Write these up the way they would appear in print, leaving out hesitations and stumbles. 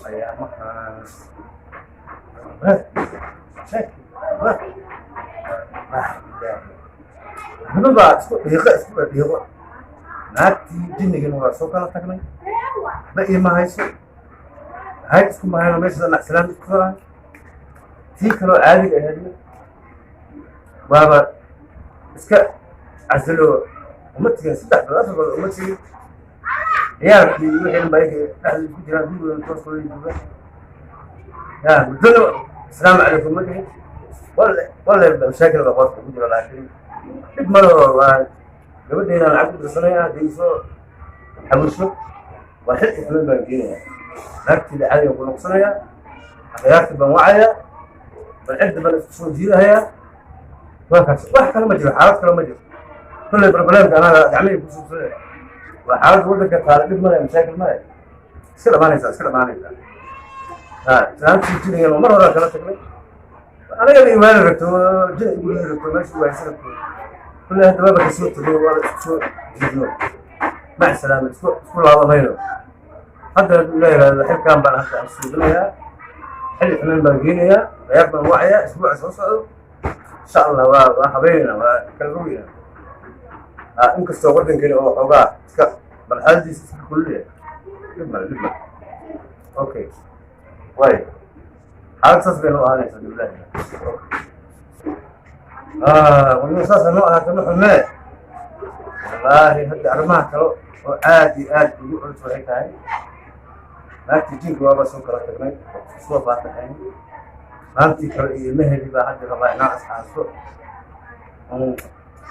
أيامها هنبقى دقيقة naagtii jinnigan waa soo kala tagnay ma ima hayso hayd isku mahayno meesha nacsalaam isku soran tii kaloo caadiga ahayd waaba iska casilo umatigan saddex bilood afar bilood umatigan ciyaalkii wixii dhanba ayaga dhexdooda ku jiraan gurigooda tooskooda jooga ya muddana asalaamu calaykum ma dhihin walle mashaakil baa qoorta ku jiro laakiin dhib malaho waa gabadheena lacag ku dirsanaya hadday soo xabusho waa xil xikmad baan geenaya naagtiida caadiga ku noqsanaya akhyaartii baan wacaya bal cidda baan isku soo jiidahayaa waa kaas wax kale ma jiro xaalad kale ma jiro kulley barbaleemka anaga gacmihii ku suubsanaya waa xaalad waddanka taala dhib malaya mashaakil malaya iska dhamaanaysaa iska dhamaanaysaa ha islaamtii jinigan mar horaa kala tagnay anagaba imaani rabto jina igu lehi rabto meesha waaysa rabto كل هذا بابا كسوت اللي هو شو جدول مع السلامة كل هذا ماينو هذا الليلة الحين كان بنا حتى السودانية حل إحنا باقينيا غيرنا وعيا أسبوع صعد إن شاء الله وحبينا وكلروينا إنك استوقفت إنك أوقات سكت بالحال دي كلية جمل أوكي وايد حال تصبح أنا سبحان الله والمساس نوعها كنوع ما والله هدي أرماها كلو عادي يقول شوي هاي ما تجيك وابا سكر تقريبا صوب فاتحين ما تكر المهدي بعد ربع ناقص حاسو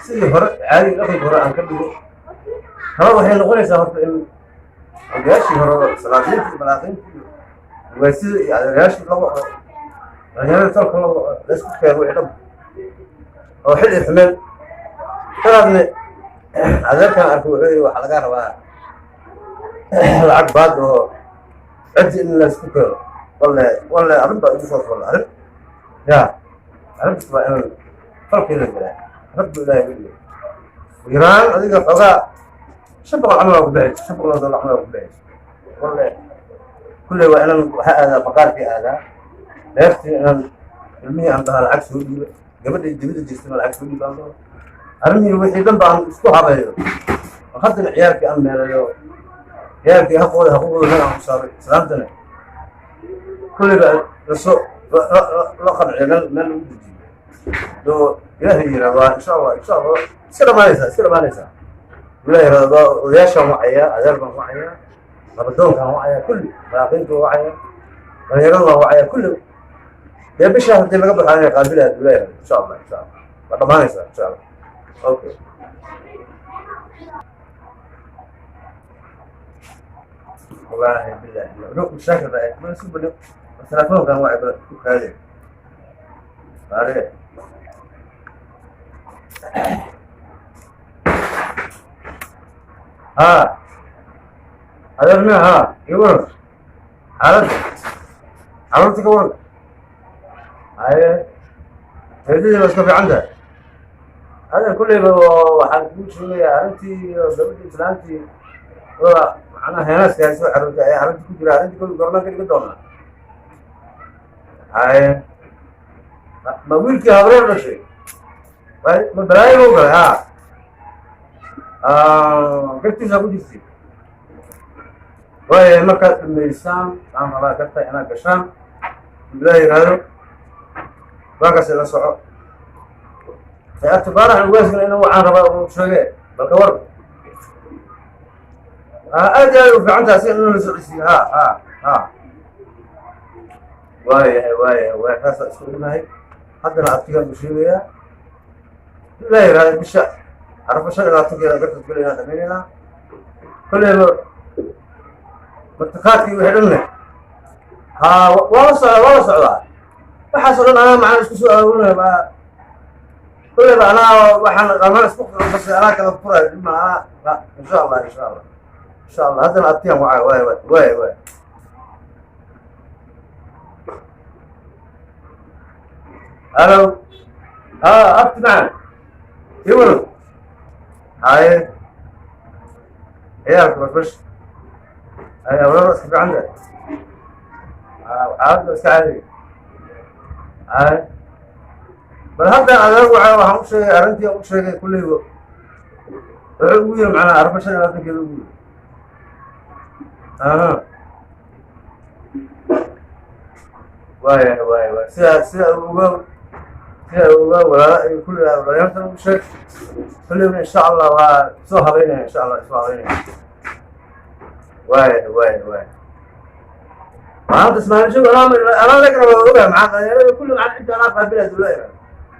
سيدي هر عادي ناخذ هر عن كله هذا هي الغنى سافرت إن الجاشي هر سلاطين في بلاطين ويصير يعني الجاشي لو يعني ترى كله ليش كيف يعلم oo xil xumel kalaadne adeerkan arko wuxuu waxa laga rabaa lacag baad oo cid in la isku karo walla arrinta ugu soo furo arrin ya arrinta waa in falkeeda galaa rabbi ilaahay wili wiiraan adiga xogaa shabaq amal ku bixi shabaq la amal ku bixi walla kulli waa in waxa aada baqaarkii aada deertii in ilmihi aan dhahaa lacag soo dhiibo gabadha dibadda jirtay lacag soo dhiibaan arrimihii wixii dhan baan isku habeeyo haddana ciyaarkii aan meelayo ciyaarkii haqooda meel aan ku saaray islaamtana kulliba la qanciyo meel lagu dejiyo doo ilaahay yidhahdaa insha allah iska dhamaanaysaa ilaahay yidhahdaa odayaashaan wacaya adeer baan wacaya labadoonkaan wacaya kulli malaaqiinta wacaya dhalinyarada baan wacaya kulli يا باشا هدي لقب على قابلها الولاية إن شاء الله طبعا إن شاء الله أوكي والله بالله روح مشاكل بقى ما نسيب له التلفون كان واعي هذه عليه ها هذا يقول عرفت كمان هاي هذي بس كيف عندها هذا كله وحنقول شوية عرفتي قبل إسلامتي هو أنا هنا سياسي عرفتي كل عرفتي كل قرنا كل قدومنا هاي ما بقول كي هبرة ولا شيء ما براي هو كذا قلت له أقول جسدي وهي مكة الإسلام أنا ما قلت أنا كشام براي هذا باقي سلا صعب اعتباره الوزن انه عن ربا شويه بالكور اجل في عندها سي انه نسعي ها واي كاس اسمها هي حتى لا اعطيها بشويه لا يرى مش عرف شو لا اعطيها قلت تقول لي هذا مننا كل مرتقاتي وحدنا ها والله صعب وحصل أنا مع السؤال ولا كل ما أنا وحنا ما نسبق بس أنا كذا فرق ما لا إن شاء الله هذا نعطيها معي واي ألو أبت معنا يقولوا هاي عيالك بس أنا ولا رأسك في عندك عاد بس عادي هاي بل هذا أنا وعاء ومش أرنتي ومش كل يوم ويا معنا عرف عشان هذا كذا واي سيا ولا كل يوم مش كل يوم إن شاء الله وسوها بينا إن شاء الله سوها بينا واي ما تسمع شو أنا ذكر وقع معك كل عن أنت أنا قابلة دلوقتي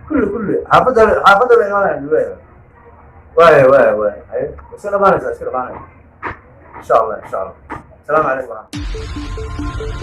كل حافظ الإيمان دلوقتي واي أي بس أنا ما ننسى إن شاء الله السلام عليكم ورحمة الله